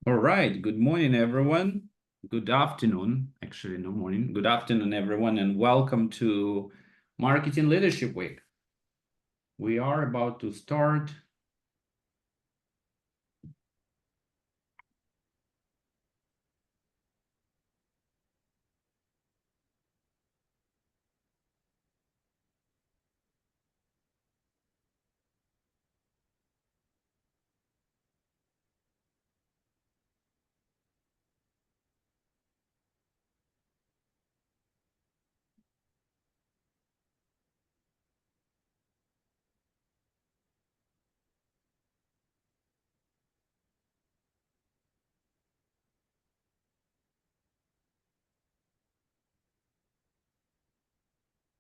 All right. Good morning, everyone. Good afternoon. Actually, no morning. Good afternoon, everyone, and welcome to Marketing Leadership Week. We are about to start.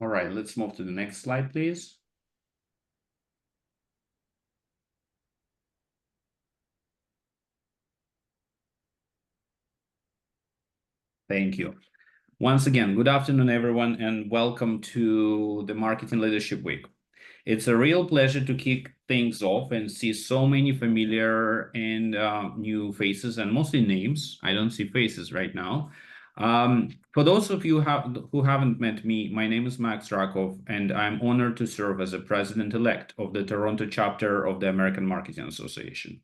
All right, let's move to the next slide, please. Thank you. Once again, good afternoon, everyone, and welcome to the Marketing Leadership Week. It's a real pleasure to kick things off and see so many familiar and new faces, and mostly names. I don't see faces right now. For those of you who haven't met me, my name is Max Rakov, and I'm honored to serve as the president-elect of the Toronto chapter of the American Marketing Association.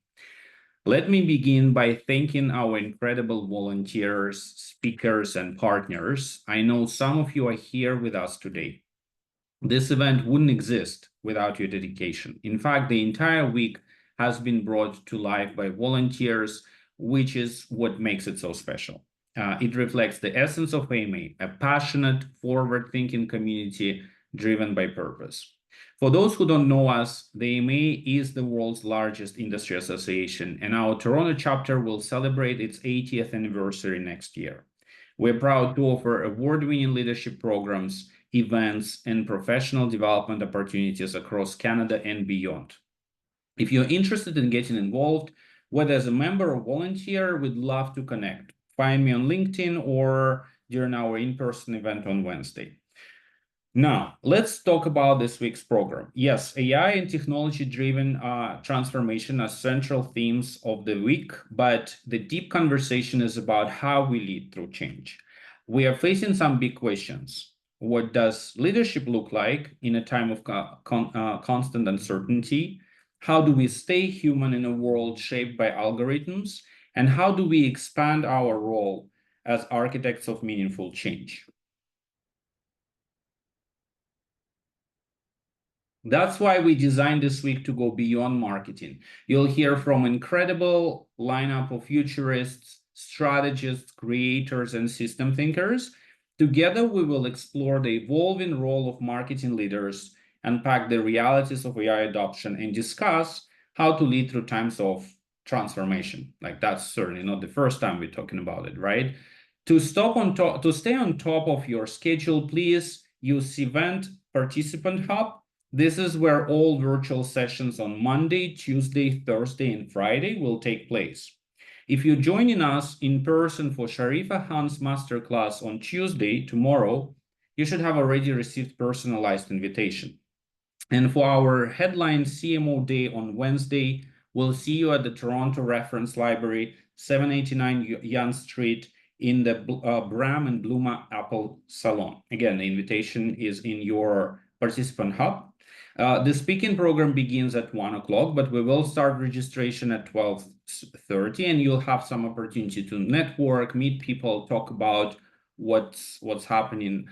Let me begin by thanking our incredible volunteers, speakers, and partners. I know some of you are here with us today. This event wouldn't exist without your dedication. In fact, the entire week has been brought to life by volunteers, which is what makes it so special. It reflects the essence of AMA, a passionate, forward-thinking community driven by purpose. For those who don't know us, the AMA is the world's largest industry association, and our Toronto chapter will celebrate its 80th anniversary next year. We're proud to offer award-winning leadership programs, events, and professional development opportunities across Canada and beyond. If you're interested in getting involved, whether as a member or volunteer, we'd love to connect. Find me on LinkedIn or during our in-person event on Wednesday. Now, let's talk about this week's program. Yes, AI and technology-driven transformation are central themes of the week, but the deep conversation is about how we lead through change. We are facing some big questions. What does leadership look like in a time of constant uncertainty? How do we stay human in a world shaped by algorithms? And how do we expand our role as architects of meaningful change? That's why we designed this week to go beyond marketing. You'll hear from an incredible lineup of futurists, strategists, creators, and system thinkers. Together, we will explore the evolving role of marketing leaders, unpack the realities of AI adoption, and discuss how to lead through times of transformation. Like, that's certainly not the first time we're talking about it, right? To stay on top of your schedule, please use Event Participant Hub. This is where all virtual sessions on Monday, Tuesday, Thursday, and Friday will take place. If you're joining us in person for Sharifa Khan's masterclass on Tuesday, tomorrow, you should have already received personalized invitation. And for our headline CMO Day on Wednesday, we'll see you at the Toronto Reference Library, 789 Yonge Street, in the Bram and Bluma Apple Salon. Again, the invitation is in your participant hub. The speaking program begins at 1 o'clock, but we will start registration at 12:30, and you'll have some opportunity to network, meet people, talk about what's happening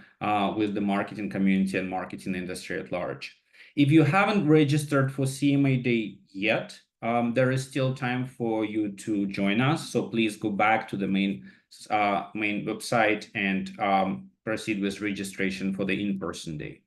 with the marketing community and marketing industry at large. If you haven't registered for CMA Day yet, there is still time for you to join us. So please go back to the main website and proceed with registration for the in-person day.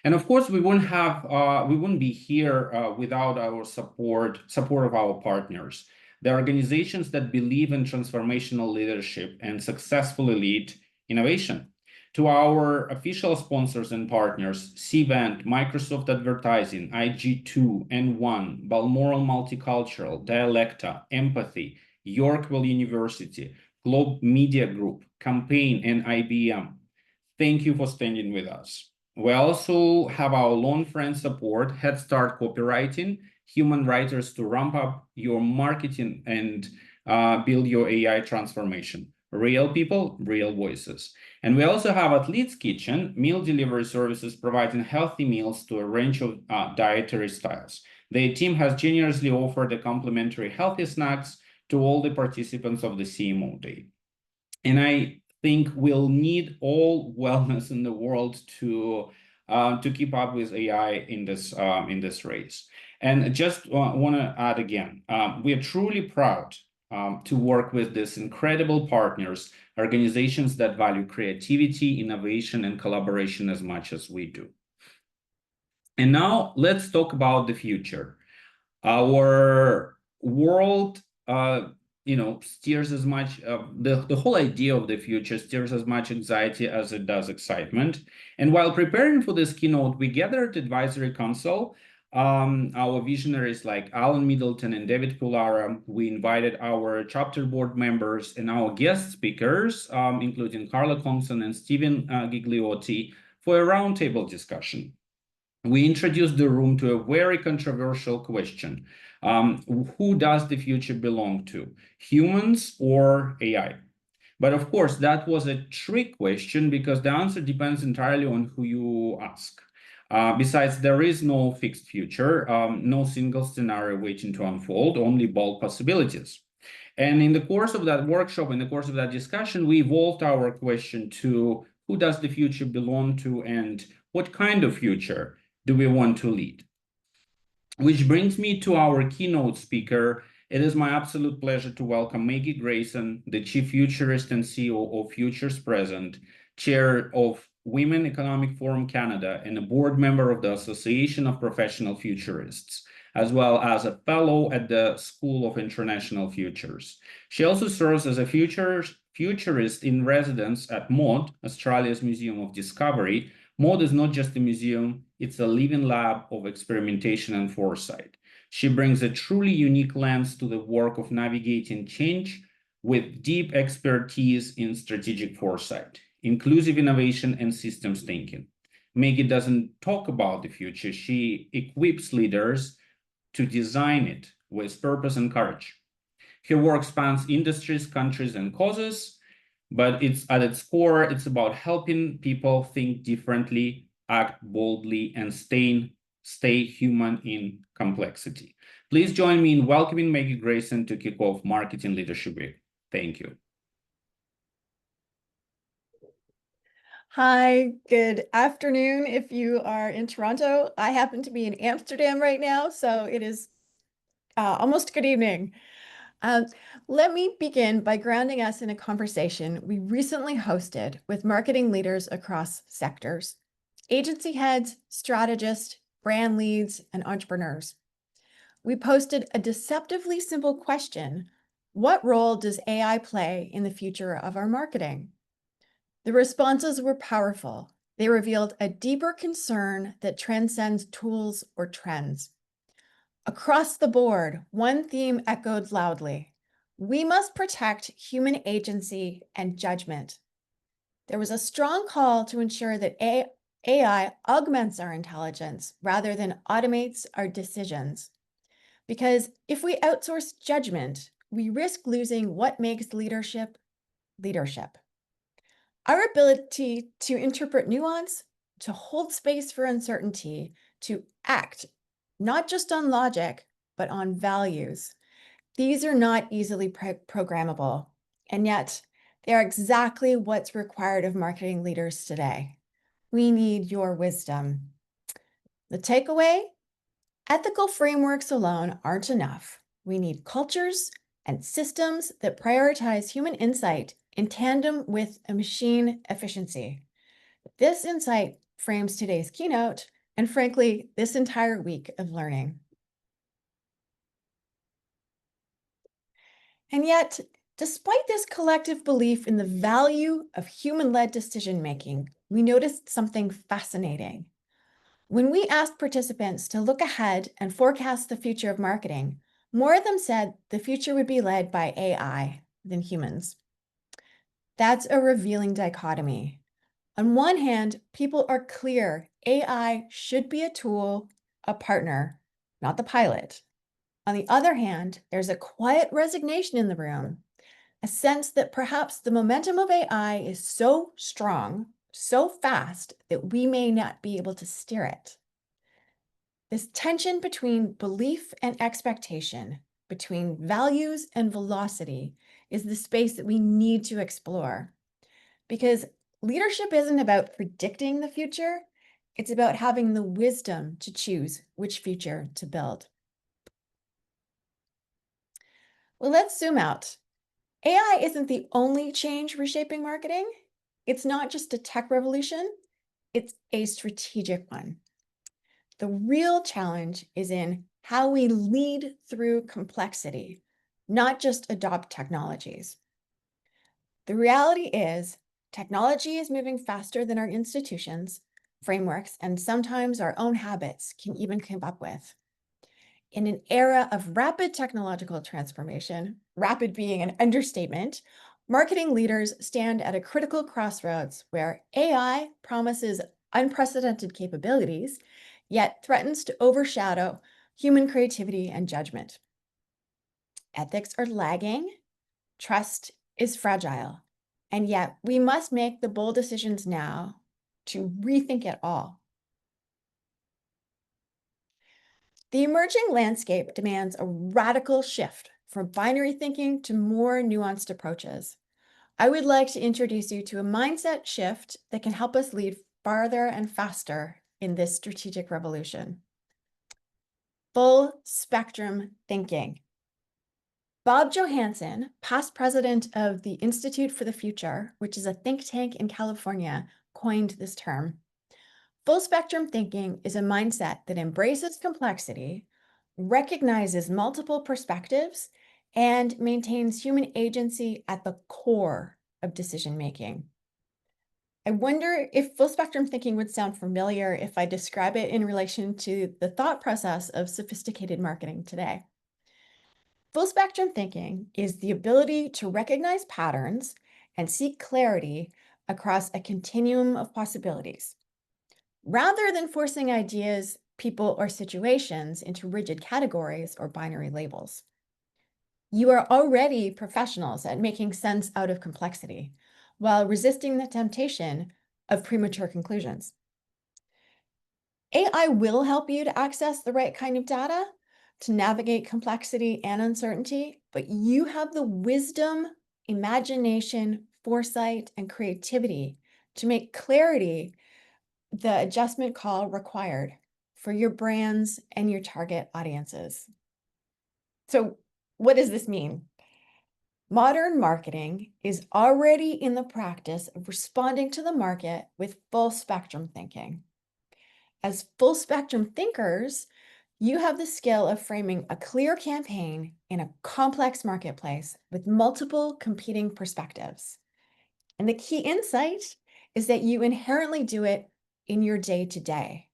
And of course, we wouldn't be here without our support of our partners, the organizations that believe in transformational leadership and successfully lead innovation. To our official sponsors and partners, Cvent, Microsoft Advertising, IG2, N1, Balmoral Multicultural, Dialecta, Empathy, Yorkville University, Globe Media Group, Campaign, and IBM. Thank you for standing with us. We also have our lone friend support, Head Start Copywriting, human writers to ramp up your marketing and build your AI transformation. Real people, real voices. And we also have Athlete's Kitchen, meal delivery services providing healthy meals to a range of dietary styles. The team has generously offered a complimentary healthy snacks to all the participants of the CMO Day. And I think we'll need all wellness in the world to keep up with AI in this race. And just want to add again, we are truly proud to work with these incredible partners, organizations that value creativity, innovation, and collaboration as much as we do. And now let's talk about the future. Our world, steers as much, the whole idea of the future steers as much anxiety as it does excitement. And while preparing for this keynote, we gathered advisory council. Our visionaries like Alan Middleton and David Pulara. We invited our chapter board members and our guest speakers, including Carla Thompson and Stephen Gigliotti, for a roundtable discussion. We introduced the room to a very controversial question. Who does the future belong to, humans or AI? But of course, that was a trick question because the answer depends entirely on who you ask. Besides, there is no fixed future, no single scenario waiting to unfold, only bold possibilities. And in the course of that workshop, in the course of that discussion, we evolved our question to who does the future belong to and what kind of future do we want to lead? Which brings me to our keynote speaker. It is my absolute pleasure to welcome Maggie Greyson, the Chief Futurist and CEO of Futurist Present, Chair of Women Economic Forum Canada, and a board member of the Association of Professional Futurists, as well as a fellow at the School of International Futures. She also serves as a futurist in residence at MOD, Australia's Museum of Discovery. MOD is not just a museum, it's a living lab of experimentation and foresight. She brings a truly unique lens to the work of navigating change with deep expertise in strategic foresight, inclusive innovation, and systems thinking. Maggie doesn't talk about the future, she equips leaders to design it with purpose and courage. Her work spans industries, countries, and causes, but it's at its core, it's about helping people think differently, act boldly, and stay human in complexity. Please join me in welcoming Maggie Greyson to kick off Marketing Leadership Week. Thank you. Hi, good afternoon if you are in Toronto. I happen to be in Amsterdam right now, so it is almost good evening. Let me begin by grounding us in a conversation we recently hosted with marketing leaders across sectors, agency heads, strategists, brand leads, and entrepreneurs. We posted a deceptively simple question: what role does AI play in the future of our marketing? The responses were powerful. They revealed a deeper concern that transcends tools or trends. Across the board, one theme echoed loudly: we must protect human agency and judgment. There was a strong call to ensure that AI augments our intelligence rather than automates our decisions. Because if we outsource judgment, we risk losing what makes leadership leadership. Our ability to interpret nuance, to hold space for uncertainty, to act not just on logic, but on values. These are not easily programmable, and yet they are exactly what's required of marketing leaders today. We need your wisdom. The takeaway: ethical frameworks alone aren't enough. We need cultures and systems that prioritize human insight in tandem with a machine efficiency. This insight frames today's keynote and, frankly, this entire week of learning. And yet, despite this collective belief in the value of human-led decision-making, we noticed something fascinating. When we asked participants to look ahead and forecast the future of marketing, more of them said the future would be led by AI than humans. That's a revealing dichotomy. On one hand, people are clear AI should be a tool, a partner, not the pilot. On the other hand, there's a quiet resignation in the room, a sense that perhaps the momentum of AI is so strong, so fast, that we may not be able to steer it. This tension between belief and expectation, between values and velocity, is the space that we need to explore. Because leadership isn't about predicting the future, it's about having the wisdom to choose which future to build. Well, let's zoom out. AI isn't the only change reshaping marketing. It's not just a tech revolution, it's a strategic one. The real challenge is in how we lead through complexity, not just adopt technologies. The reality is, technology is moving faster than our institutions, frameworks, and sometimes our own habits can even keep up with. In an era of rapid technological transformation, rapid being an understatement, marketing leaders stand at a critical crossroads where AI promises unprecedented capabilities, yet threatens to overshadow human creativity and judgment. Ethics are lagging, trust is fragile, and yet we must make the bold decisions now to rethink it all. The emerging landscape demands a radical shift from binary thinking to more nuanced approaches. I would like to introduce you to a mindset shift that can help us lead farther and faster in this strategic revolution. Full spectrum thinking. Bob Johansen, past president of the Institute for the Future, which is a think tank in California, coined this term. Full spectrum thinking is a mindset that embraces complexity, recognizes multiple perspectives, and maintains human agency at the core of decision making. I wonder if full spectrum thinking would sound familiar if I describe it in relation to the thought process of sophisticated marketing today. Full spectrum thinking is the ability to recognize patterns and seek clarity across a continuum of possibilities. Rather than forcing ideas, people, or situations into rigid categories or binary labels. You are already professionals at making sense out of complexity, while resisting the temptation of premature conclusions. AI will help you to access the right kind of data, to navigate complexity and uncertainty, but you have the wisdom, imagination, foresight, and creativity to make clarity the adjustment call required for your brands and your target audiences. So, what does this mean? Modern marketing is already in the practice of responding to the market with full spectrum thinking. As full spectrum thinkers, you have the skill of framing a clear campaign in a complex marketplace with multiple competing perspectives. And the key insight is that you inherently do it in your day-to-day,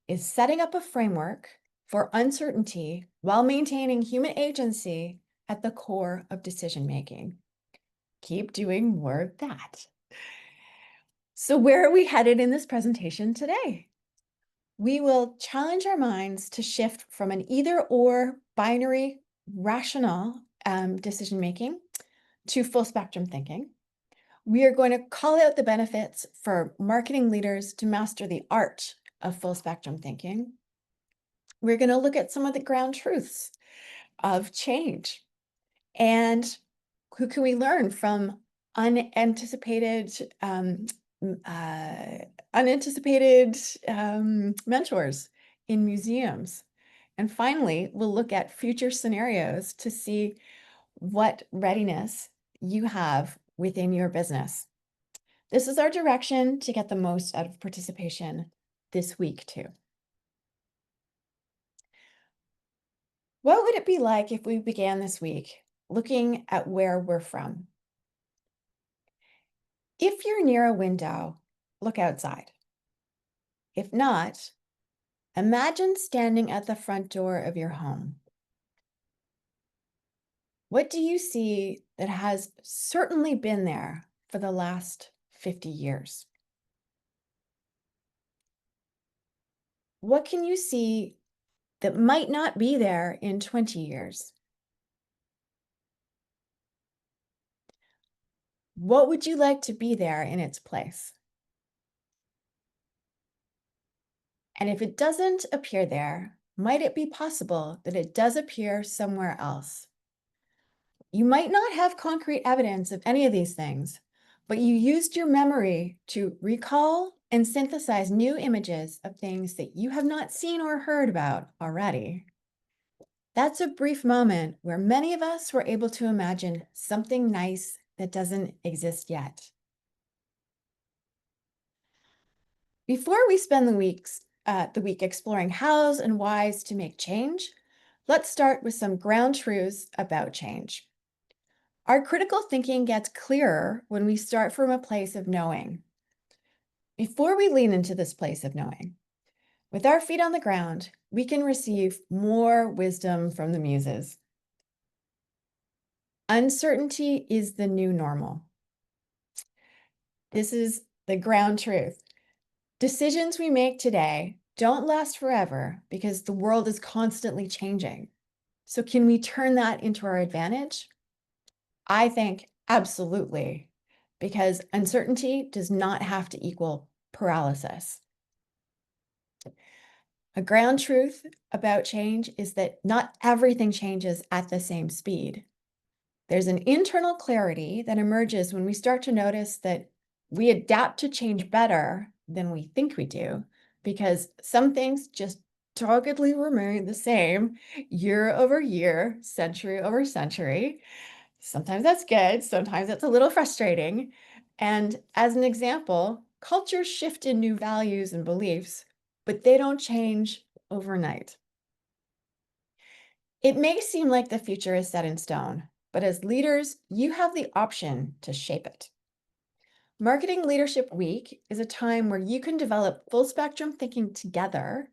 is setting up a framework for uncertainty while maintaining human agency at the core of decision-making. Keep doing more of that. So where are we headed in this presentation today? We will challenge our minds to shift from an either-or binary rational decision-making to full spectrum thinking. We are going to call out the benefits for marketing leaders to master the art of full spectrum thinking. We're going to look at some of the ground truths of change and who can we learn from unanticipated mentors in museums. And finally, we'll look at future scenarios to see what readiness you have within your business. This is our direction to get the most out of participation this week too. What would it be like if we began this week looking at where we're from? If you're near a window, look outside. If not, imagine standing at the front door of your home. What do you see that has certainly been there for the last 50 years? What can you see that might not be there in 20 years? What would you like to be there in its place? And if it doesn't appear there, might it be possible that it does appear somewhere else? You might not have concrete evidence of any of these things, but you used your memory to recall and synthesize new images of things that you have not seen or heard about already. That's a brief moment where many of us were able to imagine something nice that doesn't exist yet. Before we spend the week exploring hows and whys to make change, let's start with some ground truths about change. Our critical thinking gets clearer when we start from a place of knowing. Before we lean into this place of knowing, with our feet on the ground, we can receive more wisdom from the muses. Uncertainty is the new normal. This is the ground truth. Decisions we make today don't last forever because the world is constantly changing. So can we turn that into our advantage? I think absolutely, because uncertainty does not have to equal paralysis. A ground truth about change is that not everything changes at the same speed. There's an internal clarity that emerges when we start to notice that we adapt to change better than we think we do, because some things just doggedly remain the same year over year, century over century. Sometimes that's good, sometimes that's a little frustrating. And as an example, cultures shift in new values and beliefs, but they don't change overnight. It may seem like the future is set in stone, but as leaders, you have the option to shape it. Marketing Leadership Week is a time where you can develop full spectrum thinking together.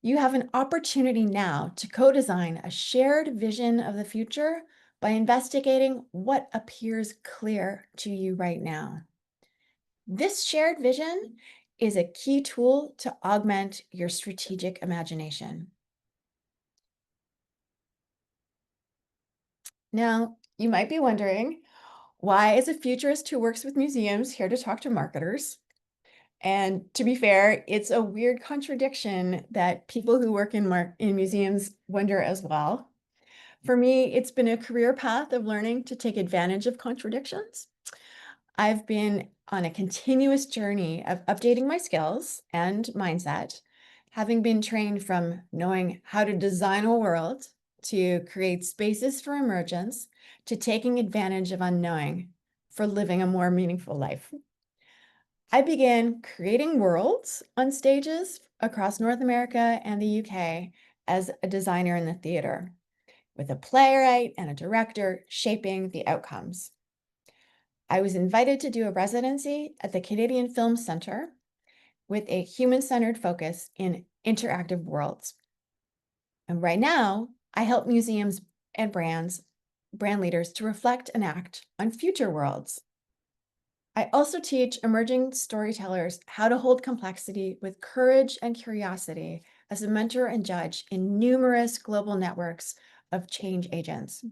You have an opportunity now to co-design a shared vision of the future by investigating what appears clear to you right now. This shared vision is a key tool to augment your strategic imagination. Now, you might be wondering, why is a futurist who works with museums here to talk to marketers? And to be fair, it's a weird contradiction that people who work in museums wonder as well. For me, it's been a career path of learning to take advantage of contradictions. I've been on a continuous journey of updating my skills and mindset, having been trained from knowing how to design a world, to create spaces for emergence, to taking advantage of unknowing for living a more meaningful life. I began creating worlds on stages across North America and the UK as a designer in the theater, with a playwright and a director shaping the outcomes. I was invited to do a residency at the Canadian Film Centre with a human-centered focus in interactive worlds. And right now, I help museums and brand leaders to reflect and act on future worlds. I also teach emerging storytellers how to hold complexity with courage and curiosity as a mentor and judge in numerous global networks of change agents.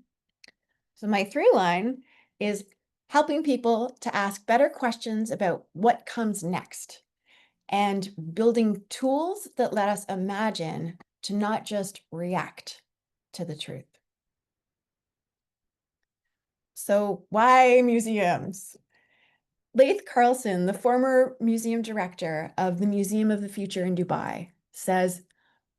So my through line is helping people to ask better questions about what comes next and building tools that let us imagine to not just react to the truth. So why museums? Leith Carlson, the former museum director of the Museum of the Future in Dubai, says,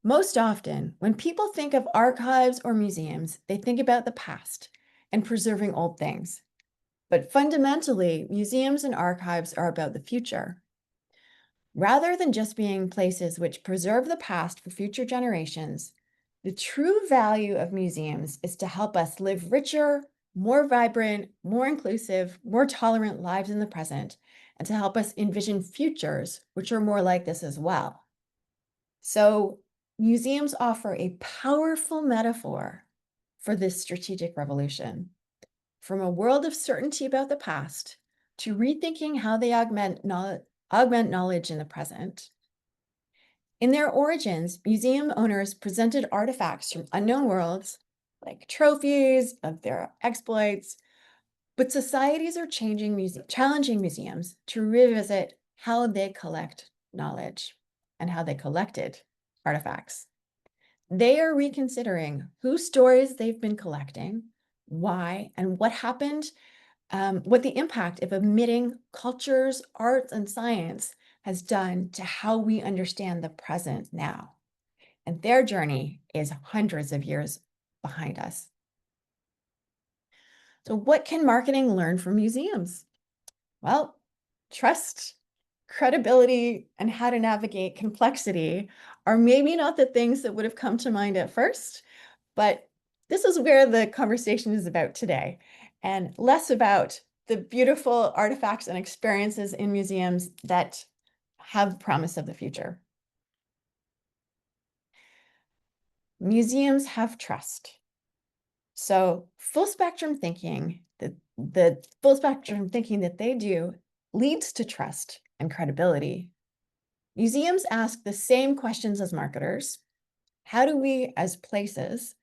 most often when people think of archives or museums, they think about the past and preserving old things. But fundamentally, museums and archives are about the future. Rather than just being places which preserve the past for future generations, the true value of museums is to help us live richer, more vibrant, more inclusive, more tolerant lives in the present, and to help us envision futures which are more like this as well. So, museums offer a powerful metaphor for this strategic revolution. From a world of certainty about the past to rethinking how they augment knowledge in the present. In their origins, museum owners presented artifacts from unknown worlds, like trophies of their exploits, but societies are challenging museums to revisit how they collect knowledge and how they collected artifacts. They are reconsidering whose stories they've been collecting, why, and what happened, what the impact of omitting cultures, arts, and science has done to how we understand the present now. And their journey is hundreds of years behind us. So what can marketing learn from museums? Well, trust, credibility, and how to navigate complexity are maybe not the things that would have come to mind at first, but this is where the conversation is about today, and less about the beautiful artifacts and experiences in museums that have promise of the future. Museums have trust. So full spectrum thinking, the full spectrum thinking that they do leads to trust and credibility. Museums ask the same questions as marketers. How do we, as places,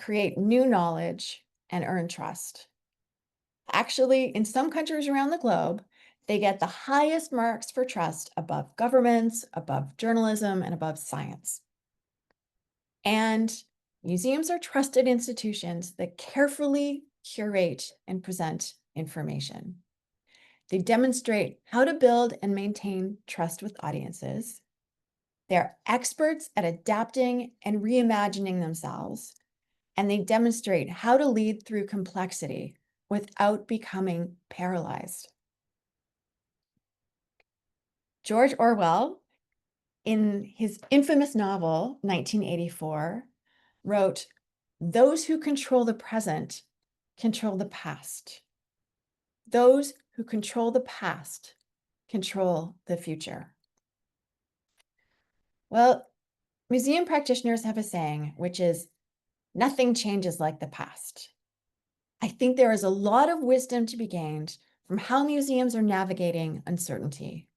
create new knowledge and earn trust? Actually, in some countries around the globe, they get the highest marks for trust above governments, above journalism, and above science. And museums are trusted institutions that carefully curate and present information. They demonstrate how to build and maintain trust with audiences. They're experts at adapting and reimagining themselves, and they demonstrate how to lead through complexity without becoming paralyzed. George Orwell, in his infamous novel, 1984, wrote, "Those who control the present control the past. Those who control the past control the future." Well, museum practitioners have a saying, which is, "Nothing changes like the past." I think there is a lot of wisdom to be gained from how museums are navigating uncertainty.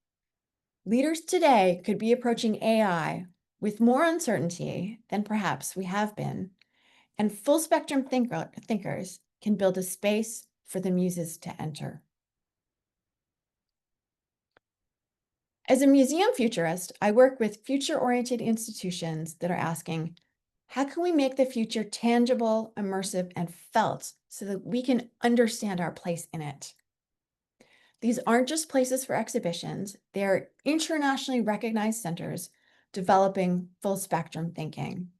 Leaders today could be approaching AI with more uncertainty than perhaps we have been, and full spectrum thinkers can build a space for the muses to enter. As a museum futurist, I work with future-oriented institutions that are asking, how can we make the future tangible, immersive, and felt so that we can understand our place in it? These aren't just places for exhibitions, they're internationally recognized centers developing full spectrum thinking.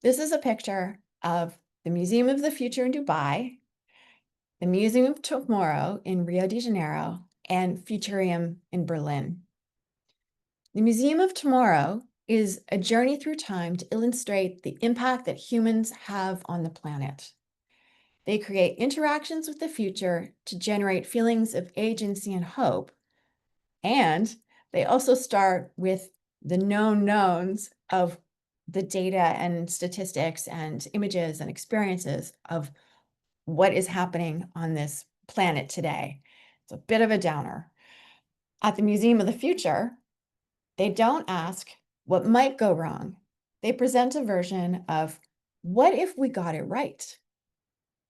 This is a picture of the Museum of the Future in Dubai, the Museum of Tomorrow in Rio de Janeiro, and Futurium in Berlin. The Museum of Tomorrow is a journey through time to illustrate the impact that humans have on the planet. They create interactions with the future to generate feelings of agency and hope. And they also start with the known knowns of the data and statistics and images and experiences of what is happening on this planet today. It's a bit of a downer. At the Museum of the Future, they don't ask what might go wrong. They present a version of what if we got it right?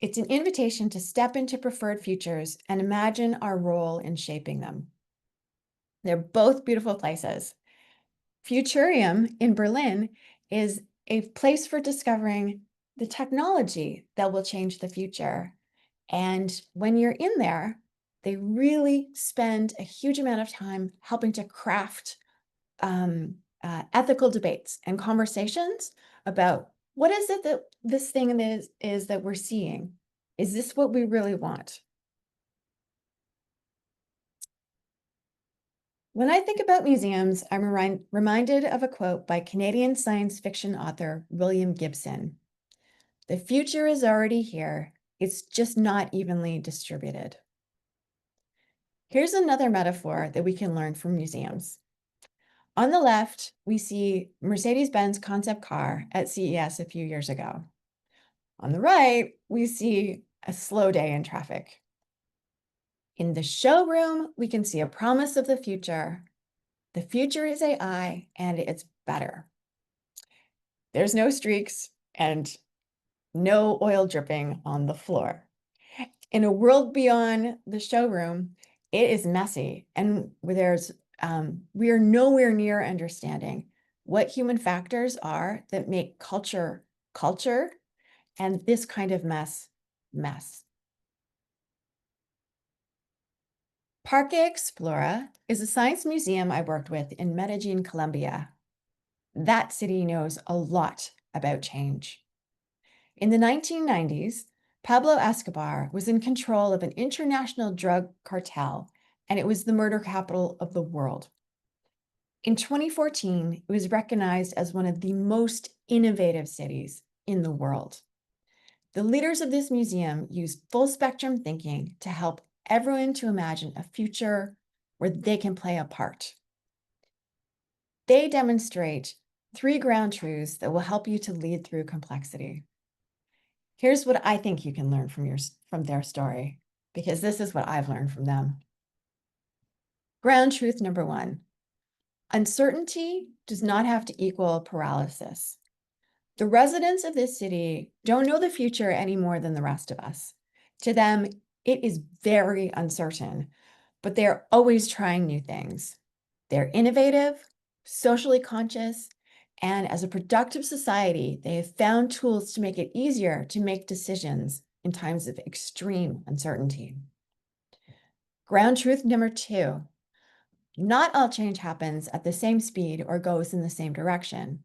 It's an invitation to step into preferred futures and imagine our role in shaping them. They're both beautiful places. Futurium in Berlin is a place for discovering the technology that will change the future. And when you're in there, they really spend a huge amount of time helping to craft ethical debates and conversations about what is it that this thing is that we're seeing? Is this what we really want? When I think about museums, I'm reminded of a quote by Canadian science fiction author William Gibson. "The future is already here. It's just not evenly distributed." Here's another metaphor that we can learn from museums. On the left, we see Mercedes-Benz concept car at CES a few years ago. On the right, we see a slow day in traffic. In the showroom, we can see a promise of the future. The future is AI, and it's better. There's no streaks and no oil dripping on the floor. In a world beyond the showroom, it is messy, and we are nowhere near understanding what human factors are that make culture culture, and this kind of mess. Parque Explora is a science museum I worked with in Medellin, Colombia. That city knows a lot about change. In the 1990s, Pablo Escobar was in control of an international drug cartel, and it was the murder capital of the world. In 2014, it was recognized as one of the most innovative cities in the world. The leaders of this museum use full spectrum thinking to help everyone to imagine a future where they can play a part. They demonstrate 3 ground truths that will help you to lead through complexity. Here's what I think you can learn from their story, because this is what I've learned from them. Ground truth number 1, uncertainty does not have to equal paralysis. The residents of this city don't know the future any more than the rest of us. To them, it is very uncertain, but they're always trying new things. They're innovative, socially conscious, and as a productive society, they have found tools to make it easier to make decisions in times of extreme uncertainty. Ground truth number 2, not all change happens at the same speed or goes in the same direction.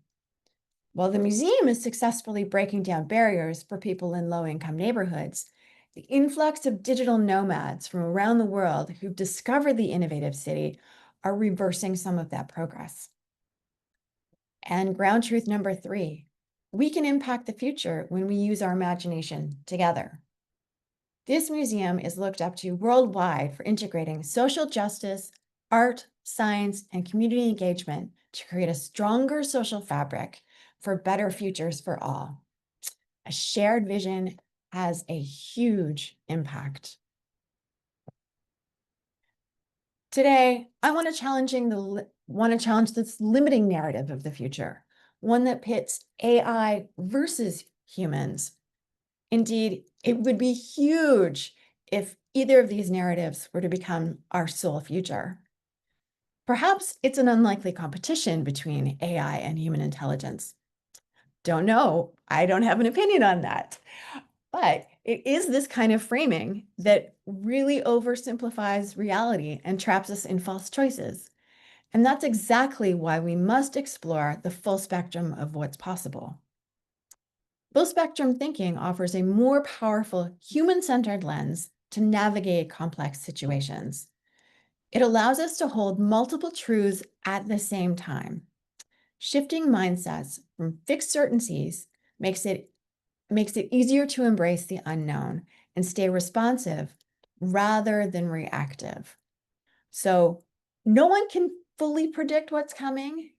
While the museum is successfully breaking down barriers for people in low-income neighborhoods, the influx of digital nomads from around the world who've discovered the innovative city are reversing some of that progress. And ground truth number 3, we can impact the future when we use our imagination together. This museum is looked up to worldwide for integrating social justice, art, science, and community engagement to create a stronger social fabric for better futures for all. A shared vision has a huge impact. Today, I want to challenge this limiting narrative of the future, one that pits AI versus humans. Indeed, it would be huge if either of these narratives were to become our sole future. Perhaps it's an unlikely competition between AI and human intelligence. Don't know. I don't have an opinion on that. But it is this kind of framing that really oversimplifies reality and traps us in false choices. And that's exactly why we must explore the full spectrum of what's possible. Full spectrum thinking offers a more powerful human-centered lens to navigate complex situations. It allows us to hold multiple truths at the same time. Shifting mindsets from fixed certainties makes it easier to embrace the unknown and stay responsive rather than reactive. So no one can fully predict what's coming.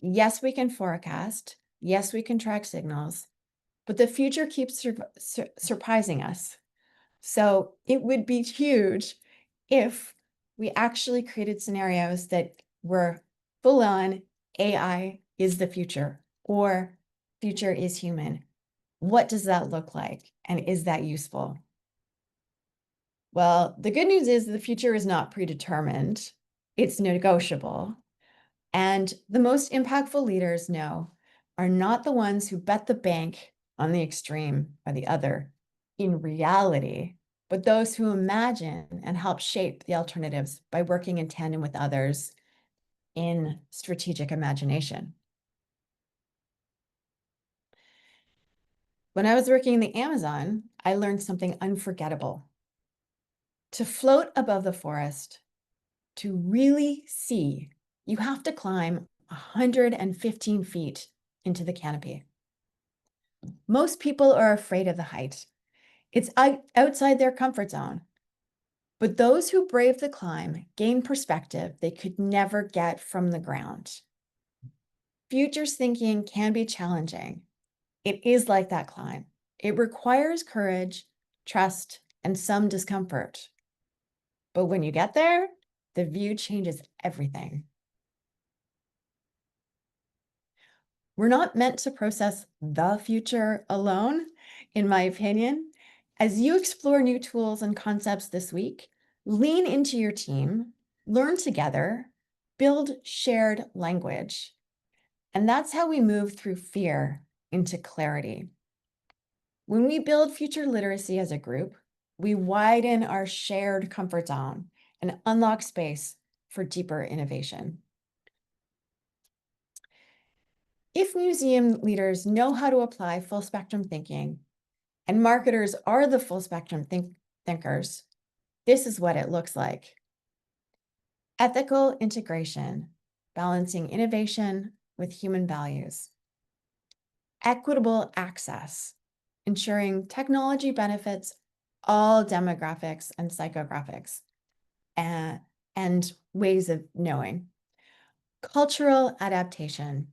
Yes, we can forecast. Yes, we can track signals, but the future keeps surprising us. So it would be huge if we actually created scenarios that were full on AI is the future or future is human. What does that look like? And is that useful? Well, the good news is the future is not predetermined. It's negotiable. And the most impactful leaders are not the ones who bet the bank on the extreme or the other in reality, but those who imagine and help shape the alternatives by working in tandem with others in strategic imagination. When I was working in the Amazon, I learned something unforgettable. To float above the forest, to really see, you have to climb 115 feet into the canopy. Most people are afraid of the height. It's outside their comfort zone. But those who brave the climb gain perspective they could never get from the ground. Futures thinking can be challenging. It is like that climb. It requires courage, trust, and some discomfort. But when you get there, the view changes everything. We're not meant to process the future alone, in my opinion. As you explore new tools and concepts this week, lean into your team, learn together, build shared language. And that's how we move through fear into clarity. When we build future literacy as a group, we widen our shared comfort zone and unlock space for deeper innovation. If museum leaders know how to apply full spectrum thinking, and marketers are the full spectrum thinkers, this is what it looks like. Ethical integration, balancing innovation with human values. Equitable access, ensuring technology benefits all demographics and psychographics and ways of knowing. Cultural adaptation,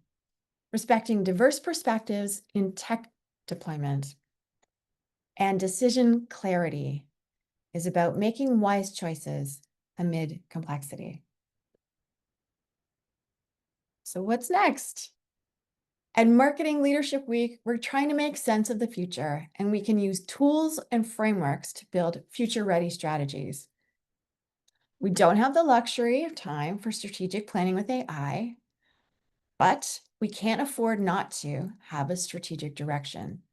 respecting diverse perspectives in tech deployment. And decision clarity is about making wise choices amid complexity. So what's next? At Marketing Leadership Week, we're trying to make sense of the future, and we can use tools and frameworks to build future-ready strategies. We don't have the luxury of time for strategic planning with AI, but we can't afford not to have a strategic direction.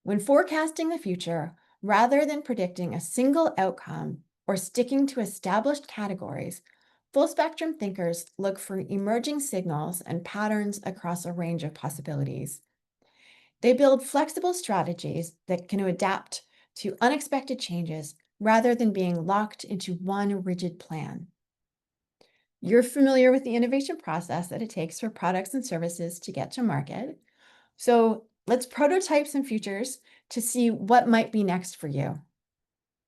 When forecasting the future, rather than predicting a single outcome or sticking to established categories, full spectrum thinkers look for emerging signals and patterns across a range of possibilities. They build flexible strategies that can adapt to unexpected changes rather than being locked into one rigid plan. You're familiar with the innovation process that it takes for products and services to get to market. So let's prototype some futures to see what might be next for you.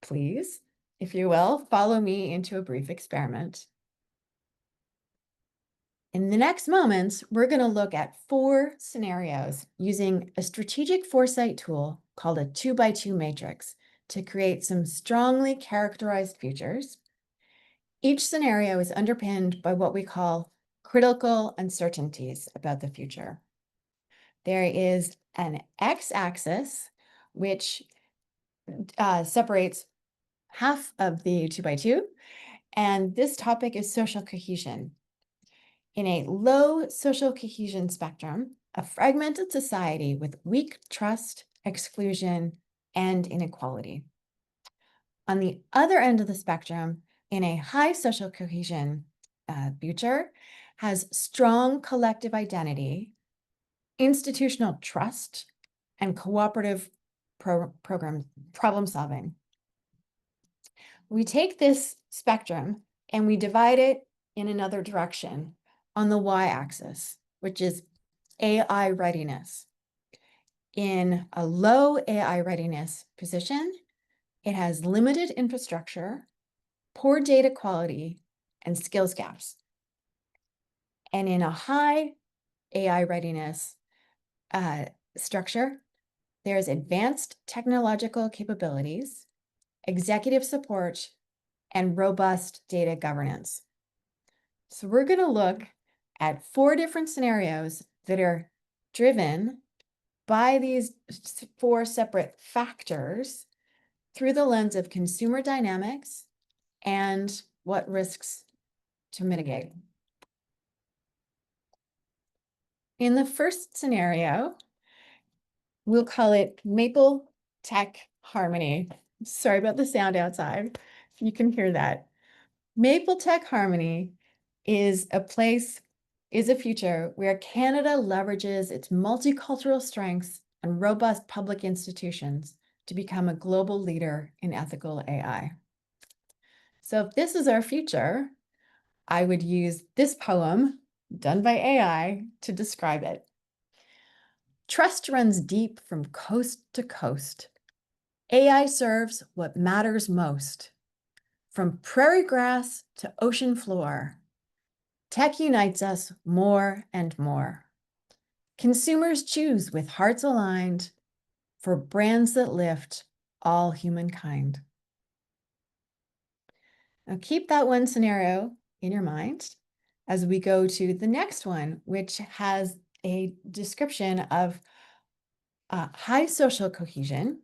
Please, if you will, follow me into a brief experiment. In the next moments, we're going to look at 4 scenarios using a strategic foresight tool called a 2x2 matrix to create some strongly characterized futures. Each scenario is underpinned by what we call critical uncertainties about the future. There is an x-axis, which separates half of the 2x2, and this topic is social cohesion. In a low social cohesion spectrum, a fragmented society with weak trust, exclusion, and inequality. On the other end of the spectrum, in a high social cohesion future, has strong collective identity, institutional trust, and cooperative problem solving. We take this spectrum and we divide it in another direction on the y-axis, which is AI readiness. In a low AI readiness position, it has limited infrastructure, poor data quality, and skills gaps. And in a high AI readiness structure, there's advanced technological capabilities, executive support, and robust data governance. So we're going to look at 4 different scenarios that are driven by these 4 separate factors through the lens of consumer dynamics and what risks to mitigate. In the first scenario, we'll call it Maple Tech Harmony. Sorry about the sound outside, if you can hear that. Maple Tech Harmony is a future where Canada leverages its multicultural strengths and robust public institutions to become a global leader in ethical AI. So if this is our future, I would use this poem done by AI to describe it. Trust runs deep from coast to coast. AI serves what matters most. From prairie grass to ocean floor, tech unites us more and more. Consumers choose with hearts aligned for brands that lift all humankind. Now keep that one scenario in your mind as we go to the next one, which has a description of high social cohesion,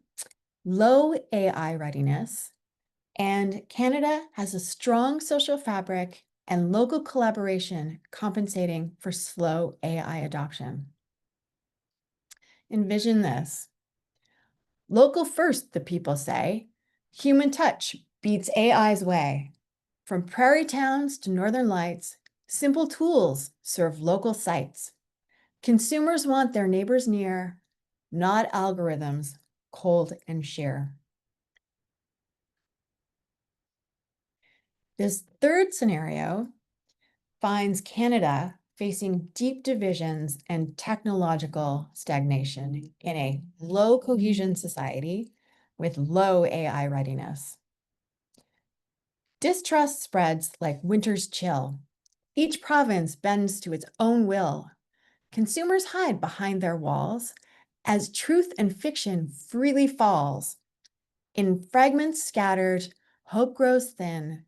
low AI readiness, and Canada has a strong social fabric and local collaboration compensating for slow AI adoption. Envision this. Local first, the people say. Human touch beats AI's way. From prairie towns to northern lights, simple tools serve local sites. Consumers want their neighbors near, not algorithms, cold and sheer. This third scenario finds Canada facing deep divisions and technological stagnation in a low cohesion society with low AI readiness. Distrust spreads like winter's chill. Each province bends to its own will. Consumers hide behind their walls as truth and fiction freely falls. In fragments scattered, hope grows thin.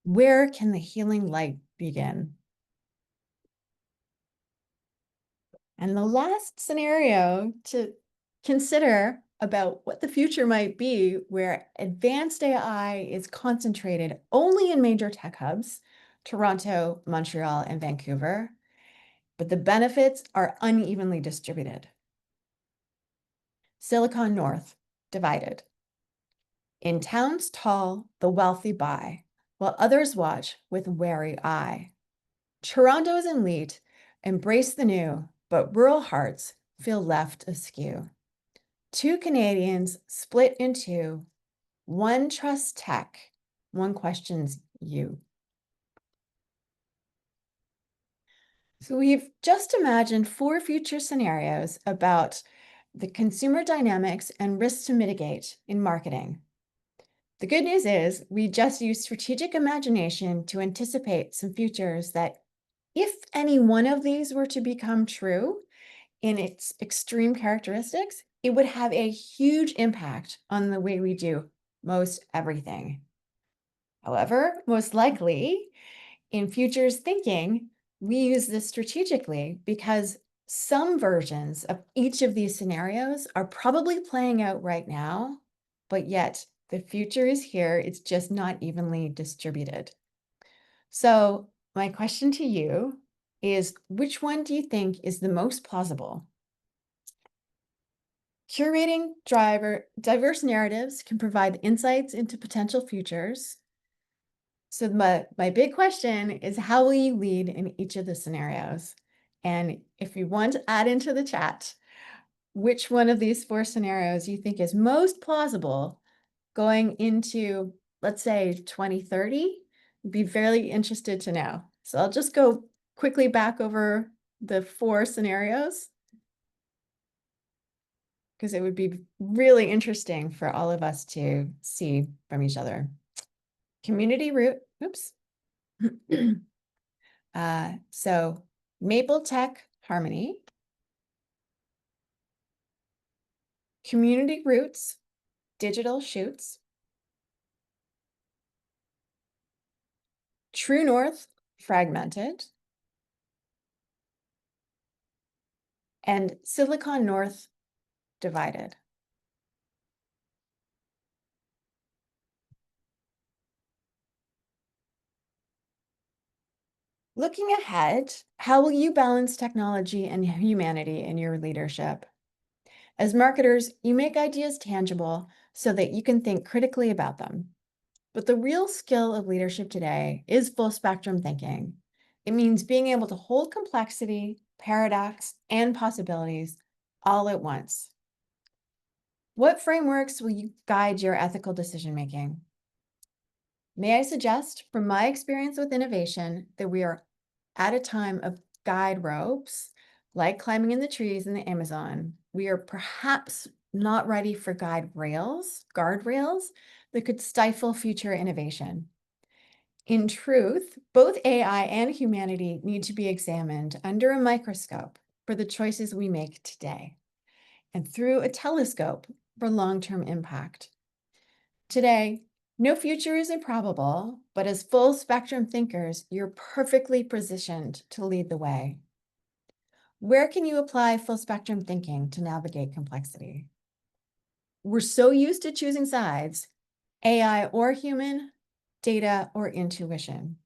Where can the healing light begin? And the last scenario to consider about what the future might be, where advanced AI is concentrated only in major tech hubs, Toronto, Montreal, and Vancouver, but the benefits are unevenly distributed. Silicon North, divided. In towns tall, the wealthy buy, while others watch with wary eye. Toronto's elite embrace the new, but rural hearts feel left askew. Two Canadians split in two. One trusts tech, one questions you. So we've just imagined 4 future scenarios about the consumer dynamics and risks to mitigate in marketing. The good news is we just use strategic imagination to anticipate some futures that, if any one of these were to become true in its extreme characteristics, it would have a huge impact on the way we do most everything. However, most likely in futures thinking, we use this strategically because some versions of each of these scenarios are probably playing out right now, but yet the future is here. It's just not evenly distributed. So my question to you is, which one do you think is the most plausible? Curating diverse narratives can provide insights into potential futures. So my big question is, how will you lead in each of the scenarios? And if you want to add into the chat, which one of these 4 scenarios you think is most plausible going into, let's say, 2030, I'd be very interested to know. So I'll just go quickly back over the 4 scenarios, because it would be really interesting for all of us to see from each other. Community root, oops. So Maple Tech Harmony, community roots, digital shoots, True North fragmented, and Silicon North divided. Looking ahead, how will you balance technology and humanity in your leadership? As marketers, you make ideas tangible so that you can think critically about them. But the real skill of leadership today is full spectrum thinking. It means being able to hold complexity, paradox, and possibilities all at once. What frameworks will you guide your ethical decision making? May I suggest, from my experience with innovation, that we are at a time of guide ropes, like climbing in the trees in the Amazon. We are perhaps not ready for guardrails that could stifle future innovation. In truth, both AI and humanity need to be examined under a microscope for the choices we make today, and through a telescope for long-term impact. Today, no future is improbable, but as full spectrum thinkers, you're perfectly positioned to lead the way. Where can you apply full spectrum thinking to navigate complexity? We're so used to choosing sides, AI or human, data or intuition.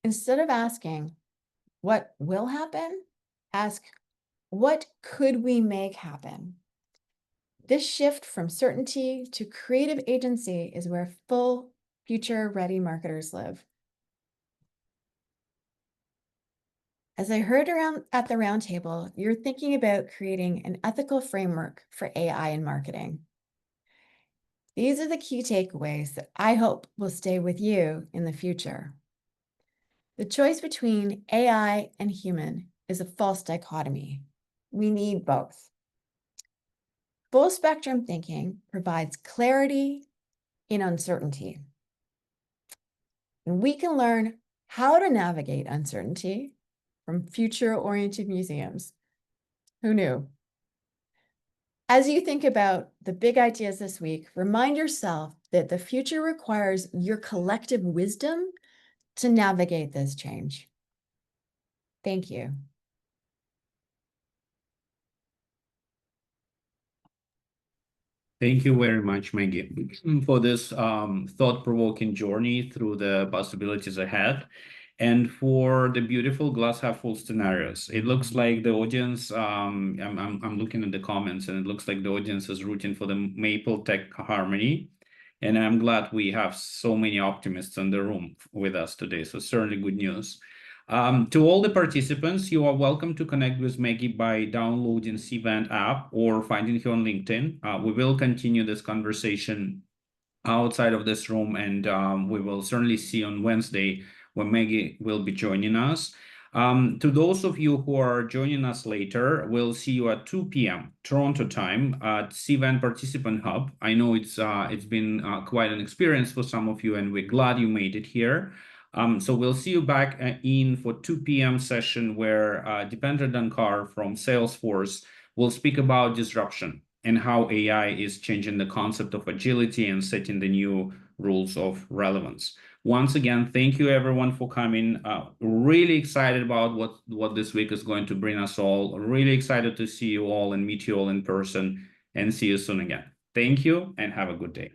Instead of asking, what will happen? Ask, what could we make happen? This shift from certainty to creative agency is where full future-ready marketers live. As I heard around at the roundtable, you're thinking about creating an ethical framework for AI in marketing. These are the key takeaways that I hope will stay with you in the future. The choice between AI and human is a false dichotomy. We need both. Full spectrum thinking provides clarity in uncertainty. And we can learn how to navigate uncertainty from future-oriented museums. Who knew? As you think about the big ideas this week, remind yourself that the future requires your collective wisdom to navigate this change. Thank you. Thank you very much, Maggie, for this thought-provoking journey through the possibilities ahead and for the beautiful glass half full scenarios. It looks like the audience, I'm looking at the comments, and it looks like the audience is rooting for the Maple Tech Harmony. And I'm glad we have so many optimists in the room with us today. So certainly good news. To all the participants, you are welcome to connect with Maggie by downloading Cvent app or finding her on LinkedIn. We will continue this conversation outside of this room, and we will certainly see on Wednesday when Maggie will be joining us. To those of you who are joining us later, we'll see you at 2 p.m. Toronto time at Cvent Participant Hub. I know it's been quite an experience for some of you, and we're glad you made it here. So we'll see you back in for 2 p.m. session where Dipendra Dankar from Salesforce will speak about disruption and how AI is changing the concept of agility and setting the new rules of relevance. Once again, thank you everyone for coming. Really excited about what this week is going to bring us all. Really excited to see you all and meet you all in person and see you soon again. Thank you and have a good day.